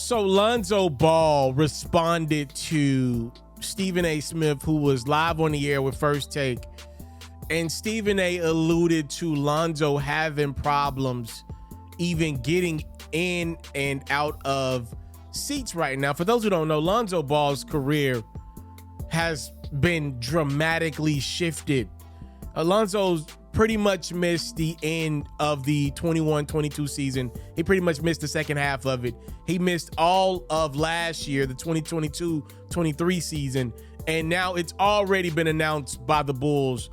So Lonzo Ball responded to Stephen A. Smith, who was live on the air with First Take, and Stephen A. alluded to Lonzo having problems even getting in and out of seats right now. For those who don't know, Lonzo Ball's career has been dramatically shifted. Lonzo's pretty much missed the end of the 21-22 season. He pretty much missed the second half of it. He missed all of last year, the 2022-23 season, and now it's already been announced by the Bulls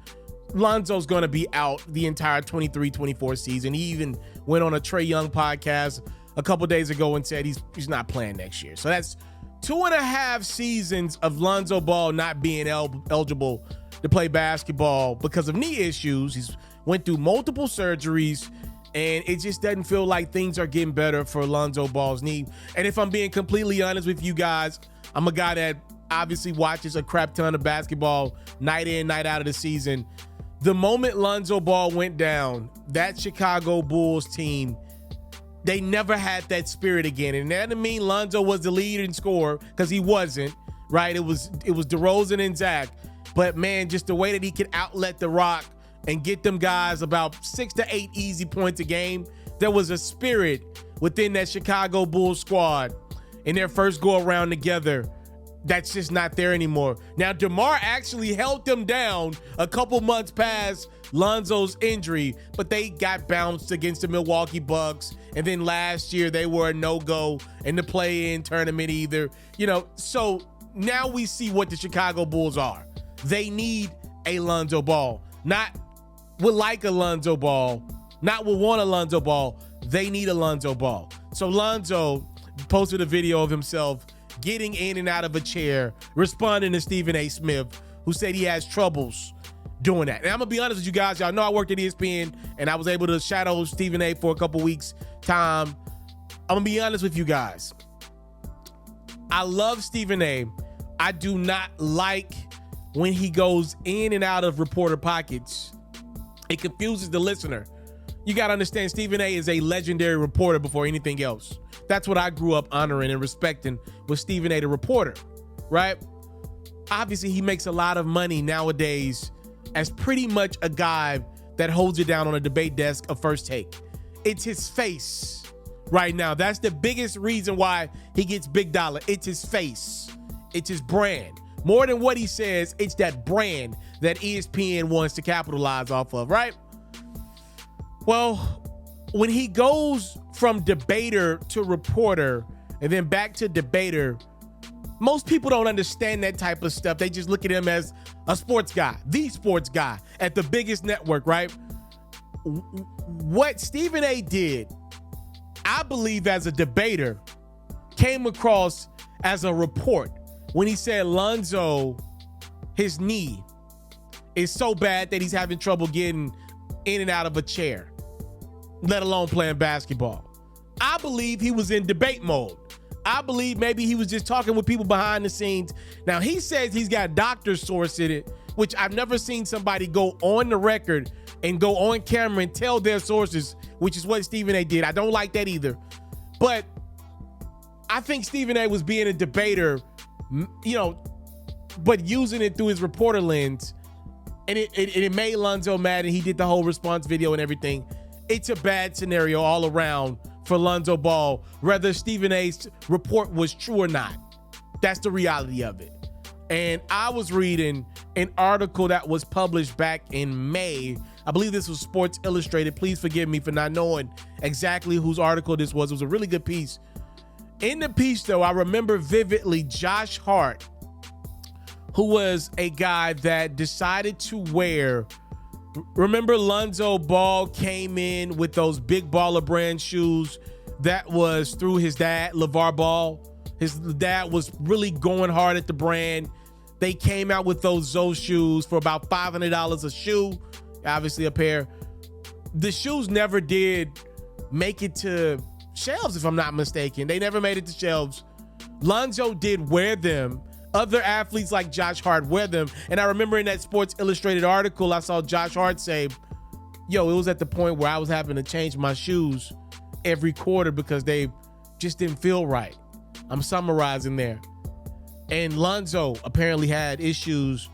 Lonzo's going to be out the entire 23-24 season. He even went on a Trae Young podcast a couple days ago and said he's not playing next year. So that's 2.5 seasons of Lonzo Ball not being eligible to play basketball because of knee issues. He's went through multiple surgeries, and it just doesn't feel like things are getting better for Lonzo Ball's knee. And if I'm being completely honest with you guys, I'm a guy that obviously watches a crap ton of basketball night in, night out of the season. The moment Lonzo Ball went down, that Chicago Bulls team, they never had that spirit again. And that didn't mean Lonzo was the lead and scorer, because he wasn't, right? It was DeRozan and Zach. But man, just the way that he could outlet the rock and get them guys about 6 to 8 easy points a game, there was a spirit within that Chicago Bulls squad in their first go around together that's just not there anymore. Now, DeMar actually held them down a couple months past Lonzo's injury, but they got bounced against the Milwaukee Bucks. And then last year they were a no-go in the play-in tournament either. So now we see what the Chicago Bulls are. They need a Lonzo Ball. Not would like a Lonzo Ball, not would want a Lonzo Ball. They need a Lonzo Ball. So Lonzo posted a video of himself getting in and out of a chair, responding to Stephen A. Smith, who said he has troubles doing that. And I'm gonna be honest with you guys. Y'all know I worked at ESPN and I was able to shadow Stephen A. for a couple weeks time. I'm gonna be honest with you guys. I love Stephen A. I do not like when he goes in and out of reporter pockets. It confuses the listener. You got to understand, Stephen A. is a legendary reporter before anything else. That's what I grew up honoring and respecting, was Stephen A. the reporter, right? Obviously, he makes a lot of money nowadays as pretty much a guy that holds it down on a debate desk of First Take. It's his face right now. That's the biggest reason why he gets big dollar. It's his face. It's his brand. More than what he says, it's that brand that ESPN wants to capitalize off of, right? Well, when he goes from debater to reporter and then back to debater, most people don't understand that type of stuff. They just look at him as a sports guy, the sports guy at the biggest network, right? What Stephen A. did, I believe, as a debater, came across as a report when he said Lonzo, his knee is so bad that he's having trouble getting in and out of a chair, let alone playing basketball. I believe he was in debate mode. I believe maybe he was just talking with people behind the scenes. Now, he says he's got doctor source in it, which I've never seen somebody go on the record and go on camera and tell their sources, which is what Stephen A. did. I don't like that either. But I think Stephen A. was being a debater, but using it through his reporter lens. And it made Lonzo mad, and he did the whole response video and everything. It's a bad scenario all around for Lonzo Ball, whether Stephen A.'s report was true or not. That's the reality of it. And I was reading an article that was published back in May. I believe this was Sports Illustrated. Please forgive me for not knowing exactly whose article this was. It was a really good piece. In the piece, though, I remember vividly Josh Hart, who was a guy that decided to wear, remember Lonzo Ball came in with those big baller brand shoes that was through his dad, LeVar Ball. His dad was really going hard at the brand. They came out with those shoes for about $500 a shoe, obviously a pair. The shoes never did make it to shelves, if I'm not mistaken. They never made it to shelves. Lonzo did wear them. Other athletes like Josh Hart wear them. And I remember in that Sports Illustrated article, I saw Josh Hart say, it was at the point where I was having to change my shoes every quarter because they just didn't feel right. I'm summarizing there. And Lonzo apparently had issues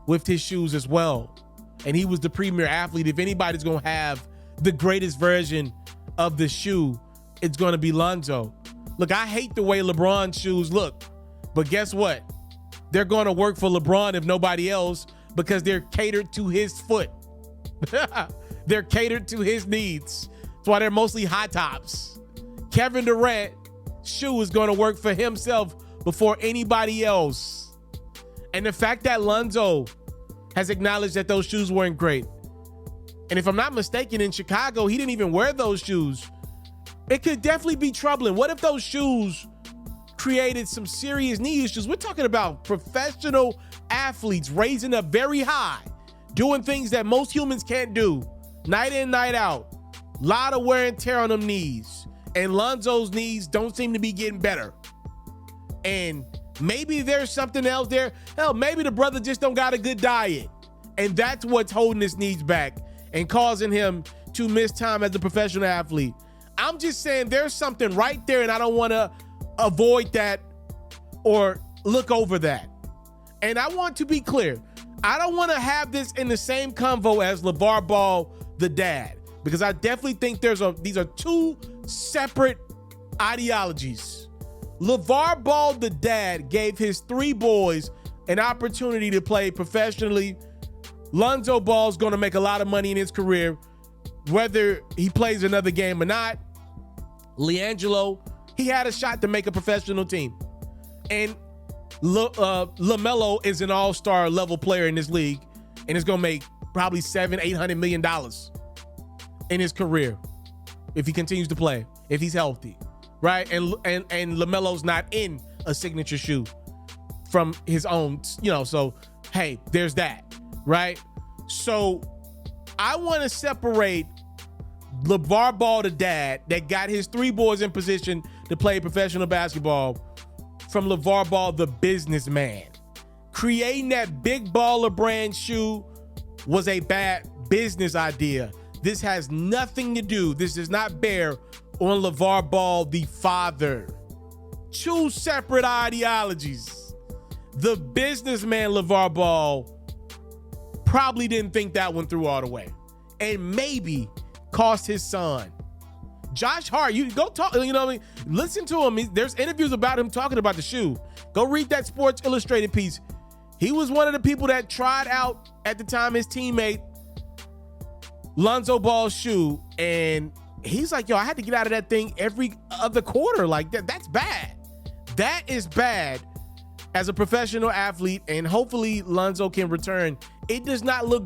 with his shoes as well. And he was the premier athlete. If anybody's going to have the greatest version of the shoe, it's going to be Lonzo. Look, I hate the way LeBron's shoes look, but guess what? They're going to work for LeBron if nobody else, because they're catered to his foot. They're catered to his needs. That's why they're mostly high tops. Kevin Durant's shoe is going to work for himself before anybody else. And the fact that Lonzo has acknowledged that those shoes weren't great. And if I'm not mistaken, in Chicago, he didn't even wear those shoes. It could definitely be troubling. What if those shoes created some serious knee issues? We're talking about professional athletes raising up very high, doing things that most humans can't do, night in, night out. A lot of wear and tear on them knees. And Lonzo's knees don't seem to be getting better. And maybe there's something else there. Hell, maybe the brother just don't got a good diet. And that's what's holding his knees back and causing him to miss time as a professional athlete. I'm just saying there's something right there, and I don't want to avoid that or look over that. And I want to be clear. I don't want to have this in the same convo as LeVar Ball, the dad, because I definitely think these are two separate ideologies. LeVar Ball, the dad, gave his three boys an opportunity to play professionally. Lonzo Ball's going to make a lot of money in his career, whether he plays another game or not. LiAngelo, he had a shot to make a professional team. And LaMelo is an all-star level player in this league, and is going to make probably $700-800 million in his career if he continues to play, if he's healthy, right? And LaMelo's not in a signature shoe from his own, so hey, there's that, right? So I want to separate LeVar Ball, the dad, that got his three boys in position to play professional basketball, from LeVar Ball, the businessman. Creating that big baller brand shoe was a bad business idea. This has nothing to do, this does not bear on LeVar Ball, the father. Two separate ideologies. The businessman, LeVar Ball, probably didn't think that one through all the way, and maybe cost his son. Josh Hart, you go talk, listen to him. There's interviews about him talking about the shoe. Go read that Sports Illustrated piece. He was one of the people that tried out at the time his teammate Lonzo Ball's shoe, and he's like, yo, I had to get out of that thing every other quarter. Like that's bad. That is bad as a professional athlete, and hopefully Lonzo can return. It does not look